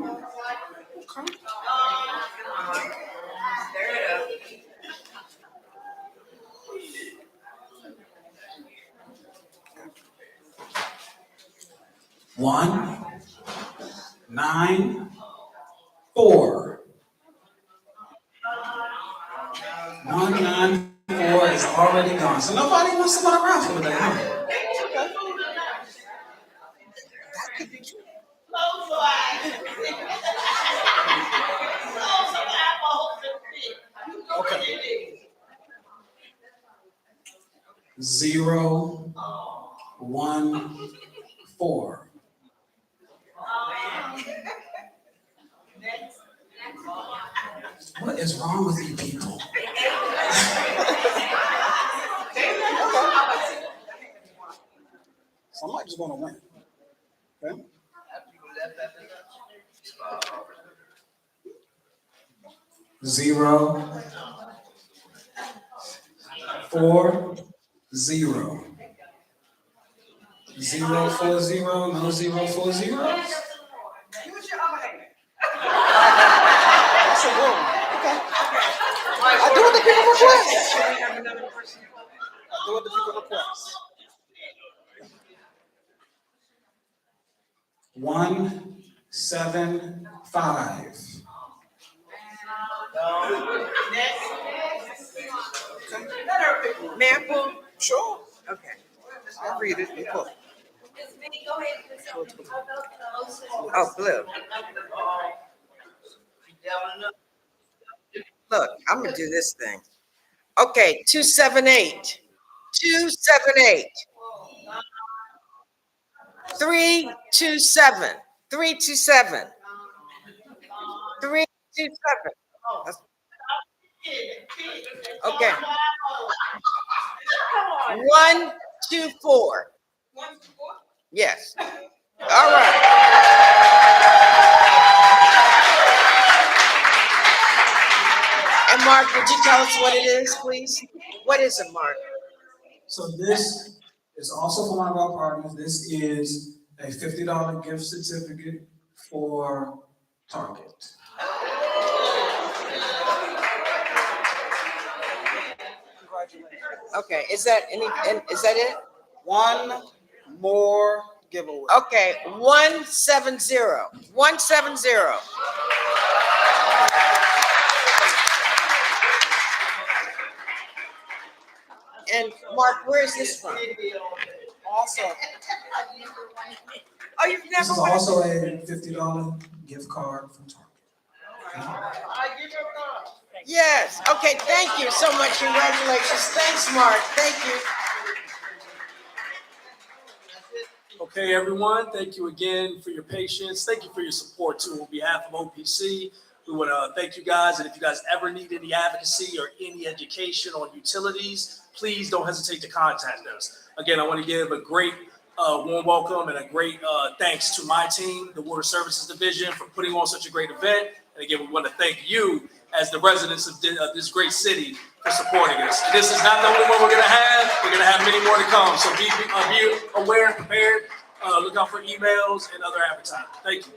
1, 9, 4. 1, 9, 4 is already gone. So nobody wants to go around for that. Huh? Okay. That could be true. Okay. 0, 1, 4. What is wrong with you people? Somebody's going to win. Okay? 0, 4, 0. 0, 4, 0, no 0, 4, 0. That's a good one. Okay. I do what the people request. I do what the people request. 1, 7, 5. May I pull? Sure. Okay. I'll read it. You pull. Oh, blue. Look, I'm gonna do this thing. Okay, 278. 278. 327. 327. 2-7. Okay. 1, 2, 4. Yes. All right. And Mark, would you tell us what it is, please? What is it, Mark? So this is also for one of our partners. This is a $50 gift certificate for Target. Okay, is that it? One more giveaway. Okay, 170. 170. And Mark, where is this from? Also, Oh, you've this never is won. also a $50 gift card from Target. Yes. Okay, thank you so much. Congratulations. Thanks, Mark. Thank you. Okay, everyone, thank you again for your patience. Thank you for your support too. On behalf of OPC, we want to thank you guys. And if you guys ever need any advocacy or any education on utilities, please don't hesitate to contact us. Again, I want to give a great warm welcome and a great thanks to my team, the Water Services Division, for putting on such a great event. And again, we want to thank you as the residents of this great city for supporting us. And this is not the only one we're going to have. We're going to have many more to come. So be aware, prepared, look out for emails and other advertising. Thank you.